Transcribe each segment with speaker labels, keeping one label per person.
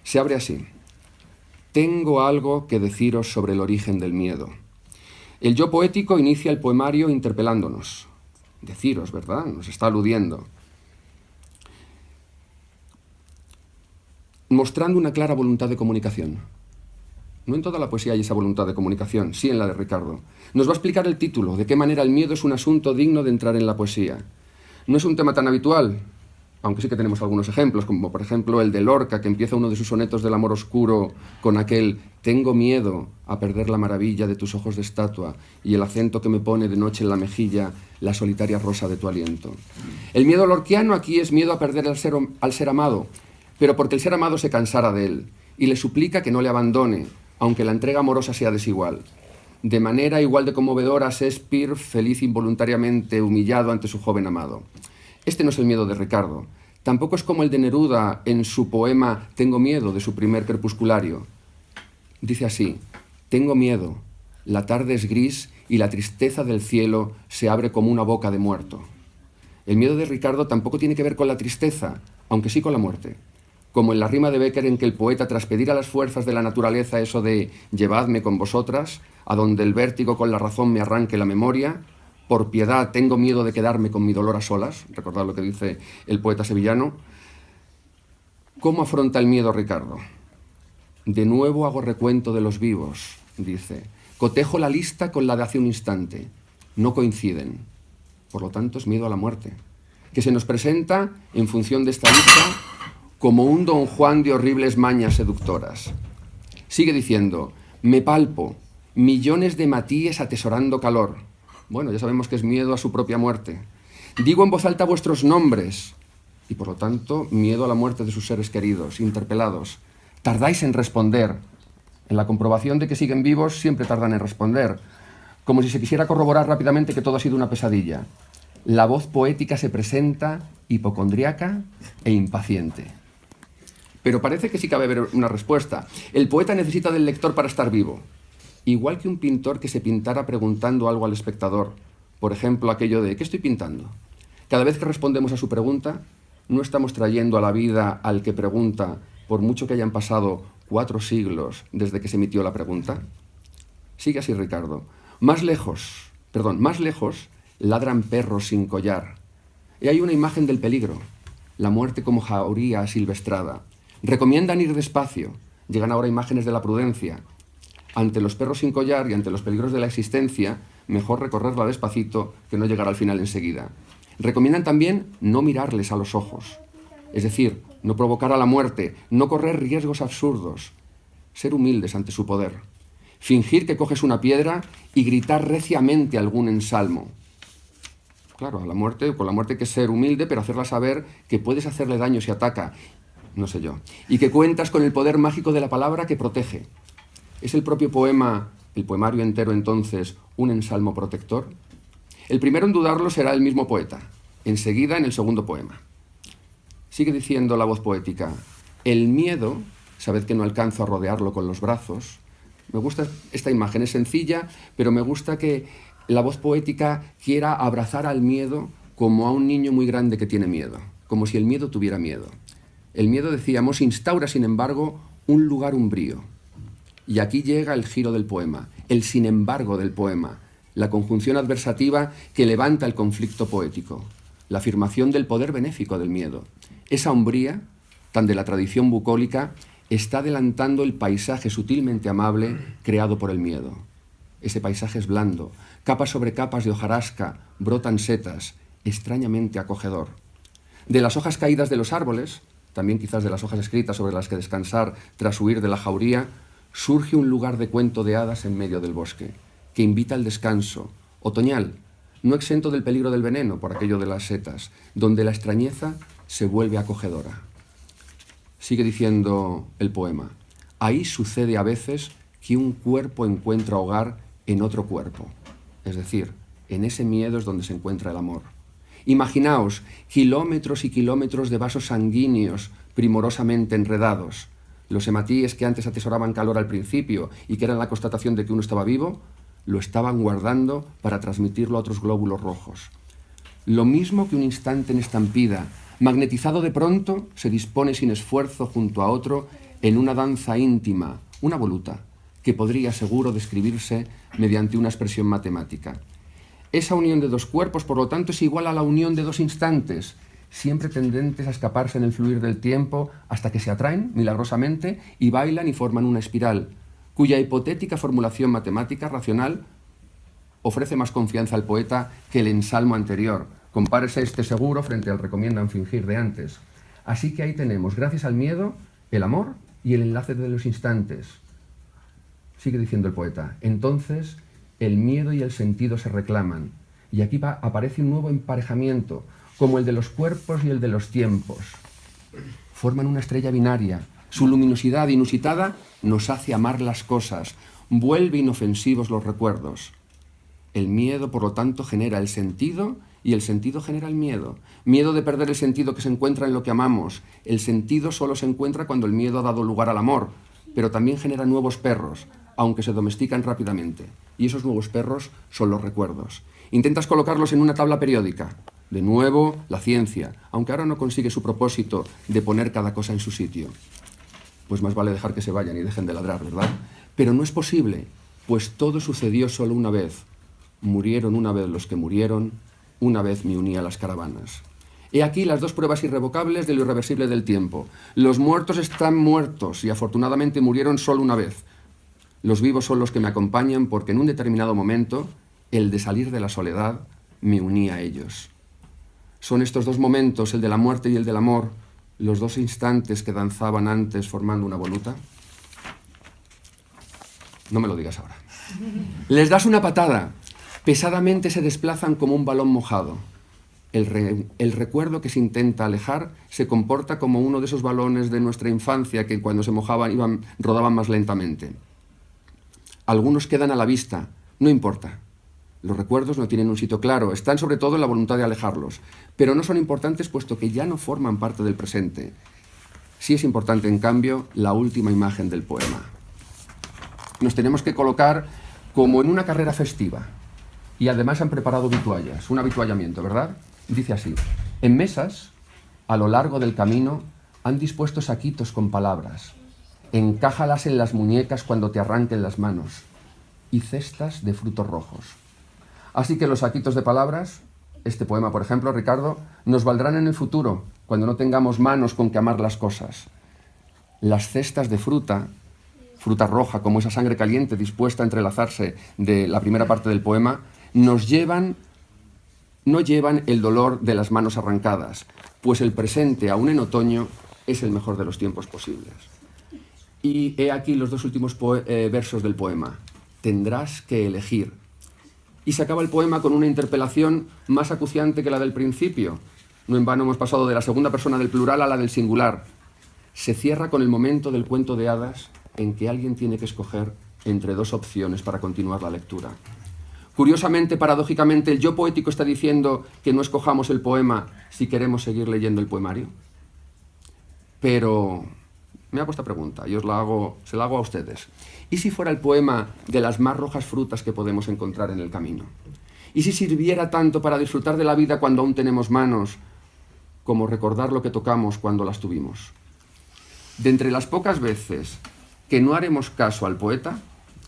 Speaker 1: Se abre así. Tengo algo que deciros sobre el origen del miedo. El yo poético inicia el poemario interpelándonos. Deciros, ¿verdad? Nos está aludiendo. Mostrando una clara voluntad de comunicación. No en toda la poesía hay esa voluntad de comunicación, sí en la de Ricardo. Nos va a explicar el título, de qué manera el miedo es un asunto digno de entrar en la poesía. No es un tema tan habitual, aunque sí que tenemos algunos ejemplos, como por ejemplo el de Lorca, que empieza uno de sus sonetos del amor oscuro con aquel «Tengo miedo a perder la maravilla de tus ojos de estatua y el acento que me pone de noche en la mejilla la solitaria rosa de tu aliento». El miedo lorquiano aquí es miedo a perder al ser amado, pero porque el ser amado se cansara de él, y le suplica que no le abandone, aunque la entrega amorosa sea desigual. De manera igual de conmovedora, Shakespeare, feliz involuntariamente humillado ante su joven amado. Este no es el miedo de Ricardo. Tampoco es como el de Neruda en su poema Tengo miedo, de su primer crepusculario. Dice así: tengo miedo, la tarde es gris y la tristeza del cielo se abre como una boca de muerto. El miedo de Ricardo tampoco tiene que ver con la tristeza, aunque sí con la muerte. Como en la rima de Bécquer en que el poeta, tras pedir a las fuerzas de la naturaleza eso de «llevadme con vosotras, a donde el vértigo con la razón me arranque la memoria», por piedad tengo miedo de quedarme con mi dolor a solas, recordad lo que dice el poeta sevillano. ¿Cómo afronta el miedo Ricardo? De nuevo hago recuento de los vivos, dice. Cotejo la lista con la de hace un instante. No coinciden. Por lo tanto, es miedo a la muerte, que se nos presenta, en función de esta lista, como un Don Juan de horribles mañas seductoras. Sigue diciendo, me palpo, millones de matíes atesorando calor. Bueno, ya sabemos que es miedo a su propia muerte. Digo en voz alta vuestros nombres, y por lo tanto, miedo a la muerte de sus seres queridos, interpelados. Tardáis en responder. En la comprobación de que siguen vivos, siempre tardan en responder, como si se quisiera corroborar rápidamente que todo ha sido una pesadilla. La voz poética se presenta hipocondriaca e impaciente. Pero parece que sí cabe haber una respuesta. El poeta necesita del lector para estar vivo. Igual que un pintor que se pintara preguntando algo al espectador. Por ejemplo, aquello de ¿qué estoy pintando? Cada vez que respondemos a su pregunta, no estamos trayendo a la vida al que pregunta, por mucho que hayan pasado 4 siglos desde que se emitió la pregunta. Sigue así Ricardo. Más lejos, ladran perros sin collar. Y hay una imagen del peligro, la muerte como jauría asilvestrada. Recomiendan ir despacio. Llegan ahora imágenes de la prudencia. Ante los perros sin collar y ante los peligros de la existencia, mejor recorrerla despacito que no llegar al final enseguida. Recomiendan también no mirarles a los ojos. Es decir, no provocar a la muerte, no correr riesgos absurdos. Ser humildes ante su poder. Fingir que coges una piedra y gritar reciamente algún ensalmo. Claro, con la muerte hay que ser humilde, pero hacerla saber que puedes hacerle daño si ataca, no sé yo, y que cuentas con el poder mágico de la palabra que protege. ¿Es el propio poema, el poemario entero entonces, un ensalmo protector? El primero en dudarlo será el mismo poeta, enseguida en el segundo poema. Sigue diciendo la voz poética, el miedo, sabed que no alcanzo a rodearlo con los brazos. Me gusta esta imagen, es sencilla, pero me gusta que la voz poética quiera abrazar al miedo como a un niño muy grande que tiene miedo, como si el miedo tuviera miedo. El miedo, decíamos, instaura, sin embargo, un lugar umbrío. Y aquí llega el giro del poema, el sin embargo del poema, la conjunción adversativa que levanta el conflicto poético, la afirmación del poder benéfico del miedo. Esa umbría, tan de la tradición bucólica, está adelantando el paisaje sutilmente amable creado por el miedo. Ese paisaje es blando, capas sobre capas de hojarasca, brotan setas, extrañamente acogedor. De las hojas caídas de los árboles, también quizás de las hojas escritas sobre las que descansar tras huir de la jauría, surge un lugar de cuento de hadas en medio del bosque, que invita al descanso, otoñal, no exento del peligro del veneno por aquello de las setas, donde la extrañeza se vuelve acogedora. Sigue diciendo el poema, ahí sucede a veces que un cuerpo encuentra hogar en otro cuerpo, es decir, en ese miedo es donde se encuentra el amor. Imaginaos kilómetros y kilómetros de vasos sanguíneos primorosamente enredados. Los hematíes que antes atesoraban calor al principio y que eran la constatación de que uno estaba vivo, lo estaban guardando para transmitirlo a otros glóbulos rojos. Lo mismo que un instante en estampida, magnetizado de pronto, se dispone sin esfuerzo junto a otro en una danza íntima, una voluta, que podría seguro describirse mediante una expresión matemática. Esa unión de dos cuerpos, por lo tanto, es igual a la unión de dos instantes, siempre tendentes a escaparse en el fluir del tiempo hasta que se atraen milagrosamente y bailan y forman una espiral, cuya hipotética formulación matemática racional ofrece más confianza al poeta que el ensalmo anterior. Compárese este seguro frente al recomiendan fingir de antes. Así que ahí tenemos, gracias al miedo, el amor y el enlace de los instantes. Sigue diciendo el poeta. Entonces, el miedo y el sentido se reclaman. Y aquí aparece un nuevo emparejamiento, como el de los cuerpos y el de los tiempos. Forman una estrella binaria. Su luminosidad inusitada nos hace amar las cosas, vuelve inofensivos los recuerdos. El miedo, por lo tanto, genera el sentido y el sentido genera el miedo. Miedo de perder el sentido que se encuentra en lo que amamos. El sentido solo se encuentra cuando el miedo ha dado lugar al amor, pero también genera nuevos perros, aunque se domestican rápidamente. Y esos nuevos perros son los recuerdos. Intentas colocarlos en una tabla periódica. De nuevo, la ciencia, aunque ahora no consigue su propósito de poner cada cosa en su sitio. Pues más vale dejar que se vayan y dejen de ladrar, ¿verdad? Pero no es posible, pues todo sucedió solo una vez. Murieron una vez los que murieron, una vez me uní a las caravanas. He aquí las dos pruebas irrevocables de lo irreversible del tiempo. Los muertos están muertos y afortunadamente murieron solo una vez. Los vivos son los que me acompañan porque en un determinado momento, el de salir de la soledad, me uní a ellos. Son estos dos momentos, el de la muerte y el del amor, los dos instantes que danzaban antes formando una voluta. No me lo digas ahora. Les das una patada. Pesadamente se desplazan como un balón mojado. El recuerdo que se intenta alejar se comporta como uno de esos balones de nuestra infancia que cuando se mojaban rodaban más lentamente. Algunos quedan a la vista, no importa. Los recuerdos no tienen un sitio claro, están sobre todo en la voluntad de alejarlos, pero no son importantes puesto que ya no forman parte del presente. Sí es importante, en cambio, la última imagen del poema. Nos tenemos que colocar como en una carrera festiva. Y además han preparado vituallas, un avituallamiento, ¿verdad? Dice así: en mesas, a lo largo del camino, han dispuesto saquitos con palabras. Encájalas en las muñecas cuando te arranquen las manos. Y cestas de frutos rojos. Así que los saquitos de palabras, este poema, por ejemplo, Ricardo, nos valdrán en el futuro, cuando no tengamos manos con que amar las cosas. Las cestas de fruta roja, como esa sangre caliente dispuesta a entrelazarse de la primera parte del poema, no llevan el dolor de las manos arrancadas, pues el presente, aún en otoño, es el mejor de los tiempos posibles. Y he aquí los dos últimos versos del poema. Tendrás que elegir. Y se acaba el poema con una interpelación más acuciante que la del principio. No en vano hemos pasado de la segunda persona del plural a la del singular. Se cierra con el momento del cuento de hadas en que alguien tiene que escoger entre dos opciones para continuar la lectura. Curiosamente, paradójicamente, el yo poético está diciendo que no escojamos el poema si queremos seguir leyendo el poemario. Pero me hago esta pregunta y se la hago a ustedes. ¿Y si fuera el poema de las más rojas frutas que podemos encontrar en el camino? ¿Y si sirviera tanto para disfrutar de la vida cuando aún tenemos manos, como recordar lo que tocamos cuando las tuvimos? De entre las pocas veces que no haremos caso al poeta,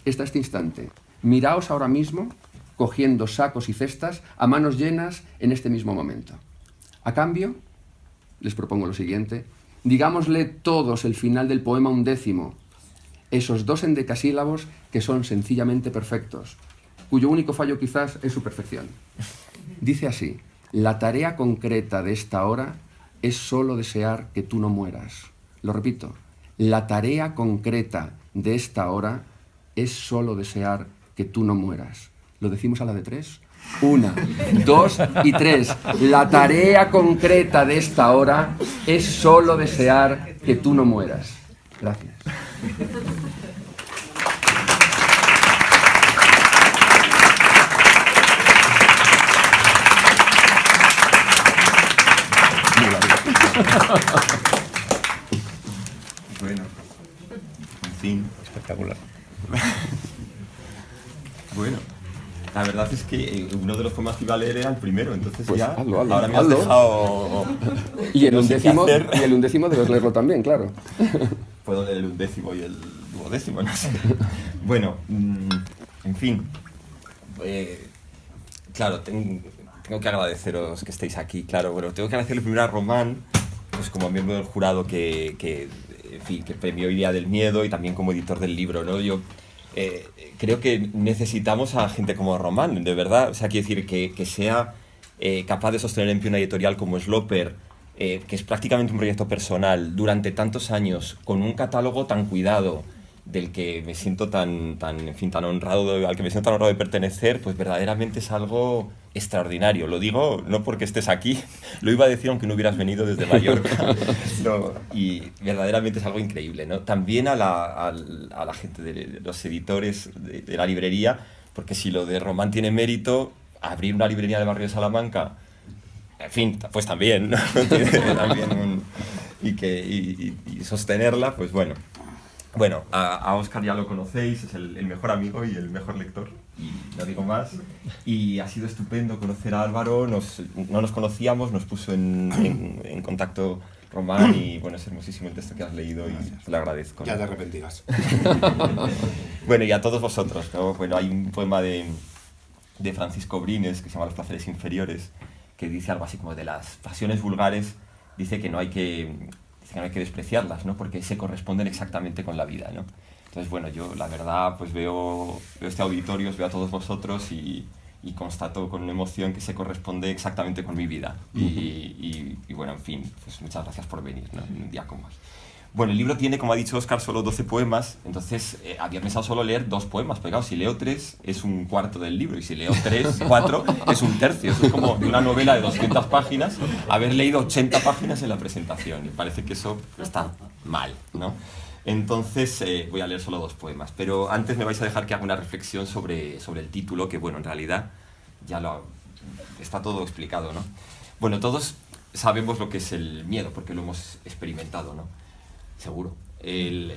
Speaker 1: está este instante. Miraos ahora mismo cogiendo sacos y cestas a manos llenas en este mismo momento. A cambio, les propongo lo siguiente: digámosle todos el final del poema un décimo, esos dos endecasílabos que son sencillamente perfectos, cuyo único fallo quizás es su perfección. Dice así: la tarea concreta de esta hora es solo desear que tú no mueras. Lo repito, la tarea concreta de esta hora es solo desear que tú no mueras. ¿Lo decimos a la de tres? 1, 2 y 3. La tarea concreta de esta hora es solo desear que tú no mueras. Gracias.
Speaker 2: Bueno, en fin.
Speaker 3: Espectacular.
Speaker 2: Bueno, la verdad es que uno de los poemas que iba a leer era el primero, entonces
Speaker 1: pues
Speaker 2: ya
Speaker 1: hazlo,
Speaker 2: ahora me has
Speaker 1: hazlo.
Speaker 2: dejado...
Speaker 1: Y el
Speaker 2: no sé qué
Speaker 1: undécimo
Speaker 2: hacer.
Speaker 1: debes leerlo también, claro.
Speaker 2: puedo leer el 11º y el 12º, no sé. Bueno, en fin. Claro, tengo que agradeceros que estéis aquí, claro. Bueno, tengo que agradecerle primero a Román, pues como miembro del jurado en fin, que premió Idea del Miedo y también como editor del libro, ¿no? Yo creo que necesitamos a gente como Román, de verdad. O sea, quiero decir que sea capaz de sostener en pie una editorial como Sloper, que es prácticamente un proyecto personal, durante tantos años, con un catálogo tan cuidado, del que me siento tan honrado, al que me siento tan honrado de pertenecer, pues verdaderamente es algo extraordinario. Lo digo no porque estés aquí, lo iba a decir aunque no hubieras venido desde Mallorca. No, y verdaderamente es algo increíble, ¿no? También a la gente de los editores de la librería, porque si lo de Román tiene mérito, abrir una librería del barrio de Salamanca, en fin, pues también, ¿no? También y sostenerla, pues bueno. Bueno, a Óscar ya lo conocéis, es el mejor amigo y el mejor lector, y no digo más. Y ha sido estupendo conocer a Álvaro, no nos conocíamos, nos puso en contacto Román, y bueno, es hermosísimo el texto que has leído y te lo agradezco, ¿no?
Speaker 3: Ya te arrepentirás.
Speaker 2: Bueno, y a todos vosotros, ¿no? Bueno, hay un poema de Francisco Brines que se llama Los placeres inferiores, que dice algo así como de las pasiones vulgares, dice que no hay que despreciarlas, ¿no? Porque se corresponden exactamente con la vida, ¿no? Entonces, bueno, yo la verdad pues veo este auditorio, os veo a todos vosotros y constato con una emoción que se corresponde exactamente con mi vida. Y bueno, en fin, pues muchas gracias por venir, ¿no? En un día como hoy. Bueno, el libro tiene, como ha dicho Óscar, solo 12 poemas, entonces había pensado solo leer 2 poemas, pero claro, si leo 3 es un cuarto del libro, y si leo 4 es un tercio. Es como una novela de 200 páginas, haber leído 80 páginas en la presentación, y parece que eso está mal, ¿no? Entonces voy a leer solo 2 poemas, pero antes me vais a dejar que haga una reflexión sobre el título, que bueno, en realidad ya está todo explicado, ¿no? Bueno, todos sabemos lo que es el miedo, porque lo hemos experimentado, ¿no? Seguro.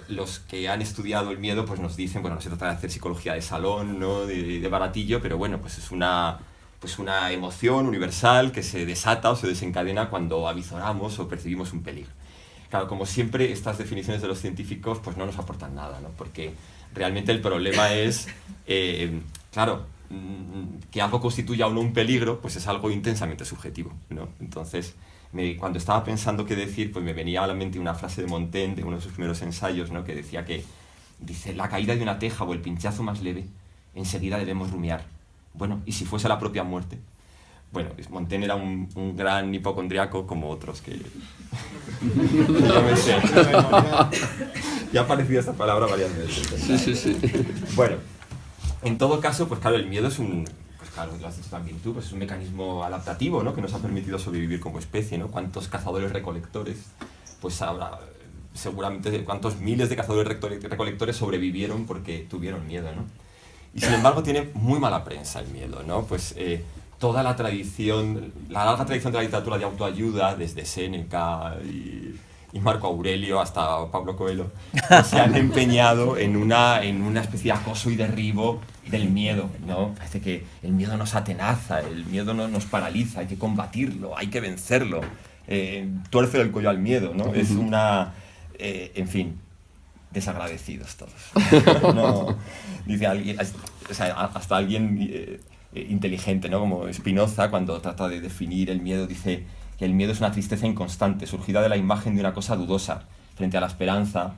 Speaker 2: Los que han estudiado el miedo pues nos dicen, bueno, no se trata de hacer psicología de salón, ¿no? de baratillo, pero bueno, pues es una emoción universal que se desata o se desencadena cuando avizoramos o percibimos un peligro. Claro, como siempre, estas definiciones de los científicos pues no nos aportan nada, ¿no? Porque realmente el problema es, claro, que algo constituya o no un peligro, pues es algo intensamente subjetivo, ¿no? Entonces, cuando estaba pensando qué decir, pues me venía a la mente una frase de Montaigne, de uno de sus primeros ensayos, ¿no? Que decía dice, la caída de una teja o el pinchazo más leve, enseguida debemos rumiar. Bueno, ¿y si fuese la propia muerte? Bueno, Montaigne era un gran hipocondriaco como otros que... Yo me sé. Ya ha aparecido esta palabra varias veces.
Speaker 1: Sí.
Speaker 2: Bueno, en todo caso, pues claro, el miedo es claro, lo has dicho también tú, pues es un mecanismo adaptativo, ¿no? Que nos ha permitido sobrevivir como especie, ¿no? ¿Cuántos cazadores-recolectores? Pues habrá seguramente cuántos miles de cazadores-recolectores sobrevivieron porque tuvieron miedo, ¿no? Y sin embargo tiene muy mala prensa el miedo, ¿no? Pues toda la larga tradición de la literatura de autoayuda, desde Séneca y Marco Aurelio hasta Pablo Coelho, pues se han empeñado en una especie de acoso y derribo del miedo, ¿no? Parece que el miedo nos atenaza, el miedo nos paraliza, hay que combatirlo, hay que vencerlo, tuerce el cuello al miedo, ¿no? Es en fin, desagradecidos todos. No, dice alguien, o sea, hasta alguien inteligente, ¿no? Como Spinoza, cuando trata de definir el miedo, dice que el miedo es una tristeza inconstante, surgida de la imagen de una cosa dudosa, frente a la esperanza,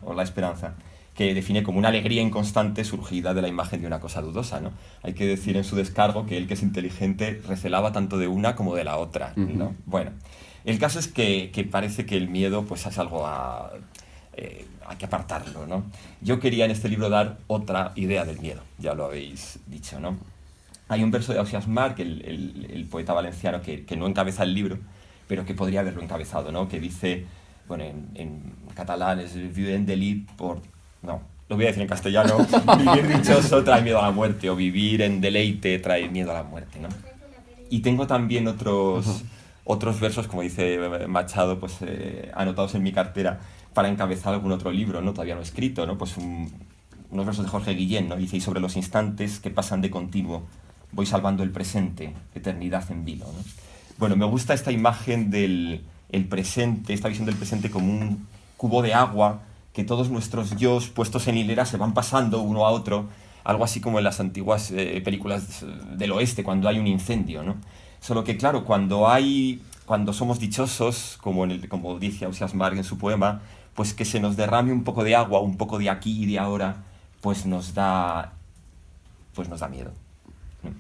Speaker 2: que define como una alegría inconstante surgida de la imagen de una cosa dudosa, ¿no? Hay que decir en su descargo que él, que es inteligente, recelaba tanto de una como de la otra, ¿no? Bueno, el caso es que parece que el miedo pues es algo hay que apartarlo, ¿no? Yo quería en este libro dar otra idea del miedo, ya lo habéis dicho, ¿no? Hay un verso de Ausiàs March, el poeta valenciano, que no encabeza el libro, pero que podría haberlo encabezado, ¿no? Que dice, bueno, en catalán es vivir en delit por... No, lo voy a decir en castellano. Vivir dichoso trae miedo a la muerte, o vivir en deleite trae miedo a la muerte, ¿no? Y tengo también otros versos, como dice Machado, pues anotados en mi cartera para encabezar algún otro libro, ¿no? Todavía no escrito, ¿no? Pues unos versos de Jorge Guillén, ¿no? Dice, y sobre los instantes que pasan de continuo, voy salvando el presente, eternidad en vilo, ¿no? Bueno, me gusta esta imagen del presente, esta visión del presente como un cubo de agua que todos nuestros yos puestos en hilera se van pasando uno a otro, algo así como en las antiguas películas del oeste, cuando hay un incendio, ¿no? Solo que, claro, cuando somos dichosos, como dice Ausias Marc en su poema, pues que se nos derrame un poco de agua, un poco de aquí y de ahora, pues nos da miedo, ¿no?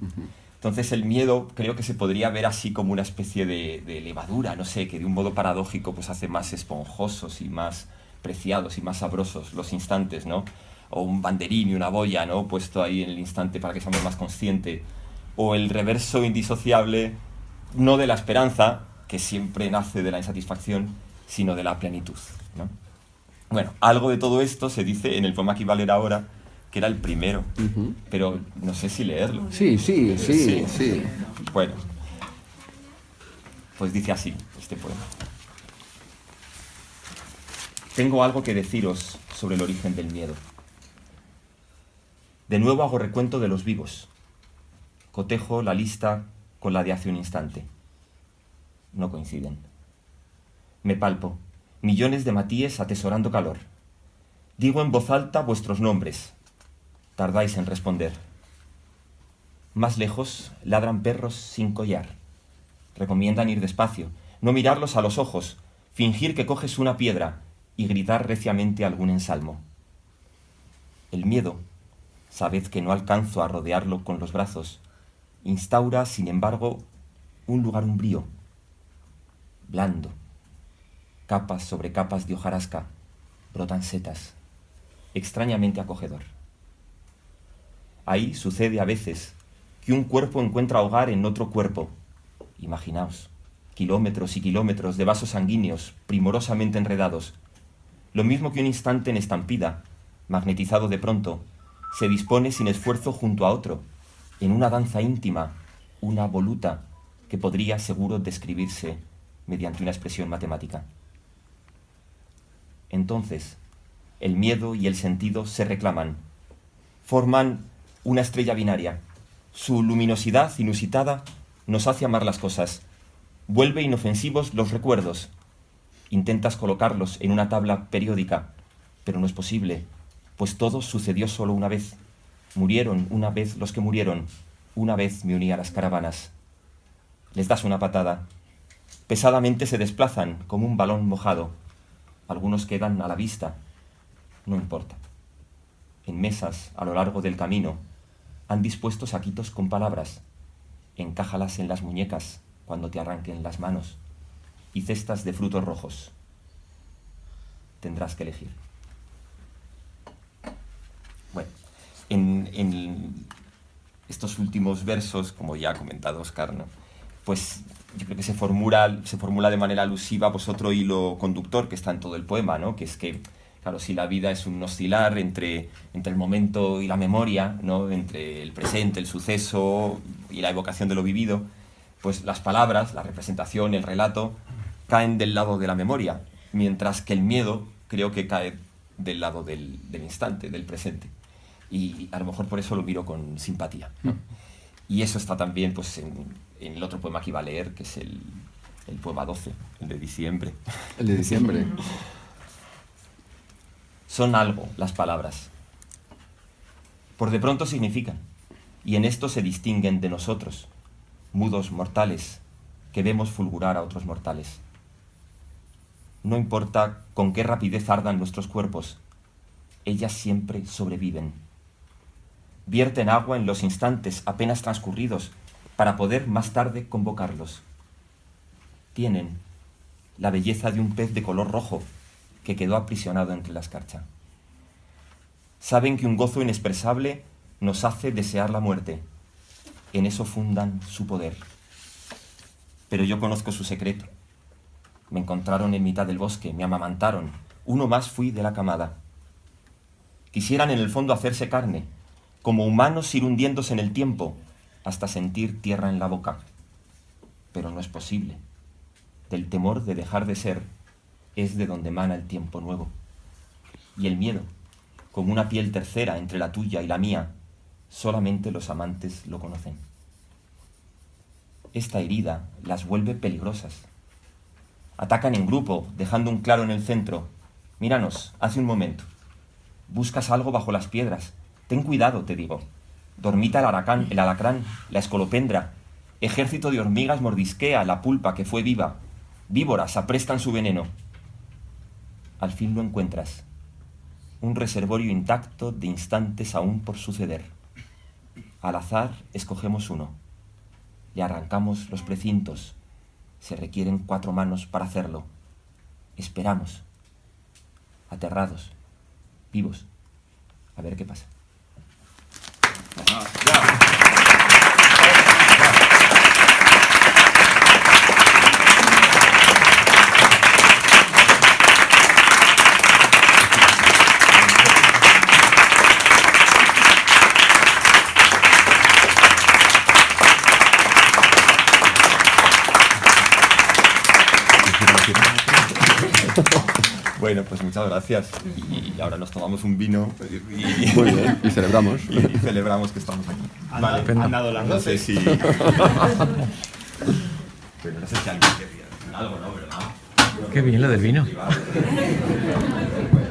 Speaker 2: Entonces el miedo creo que se podría ver así como una especie de levadura, no sé, que de un modo paradójico pues hace más esponjosos y más preciados y más sabrosos los instantes, ¿no? O un banderín y una boya, ¿no? Puesto ahí en el instante para que seamos más conscientes. O el reverso indisociable, no de la esperanza, que siempre nace de la insatisfacción, sino de la plenitud, ¿no? Bueno, algo de todo esto se dice en el poema que iba a leer ahora, que era el primero, pero no sé si leerlo.
Speaker 1: Sí.
Speaker 2: Bueno, pues dice así este poema. Tengo algo que deciros sobre el origen del miedo. De nuevo hago recuento de los vivos. Cotejo la lista con la de hace un instante. No coinciden. Me palpo, millones de matíes atesorando calor. Digo en voz alta vuestros nombres. Tardáis en responder. Más lejos ladran perros sin collar. Recomiendan ir despacio, no mirarlos a los ojos, fingir que coges una piedra y gritar reciamente algún ensalmo. El miedo, sabed que no alcanzo a rodearlo con los brazos, instaura, sin embargo, un lugar umbrío, blando. Capas sobre capas de hojarasca, brotan setas, extrañamente acogedor. Ahí sucede a veces que un cuerpo encuentra hogar en otro cuerpo. Imaginaos, kilómetros y kilómetros de vasos sanguíneos primorosamente enredados. Lo mismo que un instante en estampida, magnetizado de pronto, se dispone sin esfuerzo junto a otro, en una danza íntima, una voluta que podría seguro describirse mediante una expresión matemática. Entonces, el miedo y el sentido se reclaman, forman una estrella binaria. Su luminosidad inusitada nos hace amar las cosas, vuelve inofensivos los recuerdos. Intentas colocarlos en una tabla periódica, pero no es posible, pues todo sucedió solo una vez. Murieron una vez los que murieron, una vez me uní a las caravanas. Les das una patada. Pesadamente se desplazan como un balón mojado. Algunos quedan a la vista. No importa. En mesas a lo largo del camino han dispuesto saquitos con palabras. Encájalas en las muñecas cuando te arranquen las manos. Y cestas de frutos rojos. Tendrás que elegir. Bueno, en estos últimos versos, como ya ha comentado Óscar, ¿no? Pues yo creo que se formula de manera alusiva pues otro hilo conductor que está en todo el poema, ¿no? Que es que, claro, si la vida es un oscilar entre el momento y la memoria, ¿no? Entre el presente, el suceso y la evocación de lo vivido, pues las palabras, la representación, el relato, caen del lado de la memoria, mientras que el miedo creo que cae del lado del instante, del presente. Y a lo mejor por eso lo miro con simpatía, ¿no? Y eso está también pues, en el otro poema que iba a leer, que es el poema 12, el de diciembre.
Speaker 1: El de diciembre.
Speaker 2: Son algo las palabras. Por de pronto significan, y en esto se distinguen de nosotros, mudos mortales, que vemos fulgurar a otros mortales. No importa con qué rapidez ardan nuestros cuerpos, ellas siempre sobreviven. Vierten agua en los instantes apenas transcurridos para poder más tarde convocarlos. Tienen la belleza de un pez de color rojo que quedó aprisionado entre la escarcha. Saben que un gozo inexpresable nos hace desear la muerte. En eso fundan su poder. Pero yo conozco su secreto. Me encontraron en mitad del bosque, me amamantaron. Uno más fui de la camada. Quisieran en el fondo hacerse carne, como humanos ir hundiéndose en el tiempo, hasta sentir tierra en la boca. Pero no es posible. Del temor de dejar de ser, es de donde emana el tiempo nuevo. Y el miedo, como una piel tercera entre la tuya y la mía, solamente los amantes lo conocen. Esta herida las vuelve peligrosas. Atacan en grupo, dejando un claro en el centro, Míranos, hace un momento. Buscas algo bajo las piedras. Ten cuidado, te digo. Dormita el alacrán, la escolopendra. Ejército de hormigas mordisquea la pulpa que fue viva. Víboras aprestan su veneno. Al fin lo encuentras. Un reservorio intacto de instantes aún por suceder. Al azar escogemos uno. Le arrancamos los precintos. Se requieren 4 manos para hacerlo. Esperamos. Aterrados. Vivos. A ver qué pasa. Bueno, pues muchas gracias. Y ahora nos tomamos un vino
Speaker 1: Muy bien, y celebramos.
Speaker 2: y celebramos que estamos aquí.
Speaker 3: Han dado las
Speaker 2: No sé
Speaker 3: 12.
Speaker 2: si... Pero no sé si alguien querría decir algo, ¿no? ¿Verdad?
Speaker 3: Qué bien lo del vino.
Speaker 2: Bueno.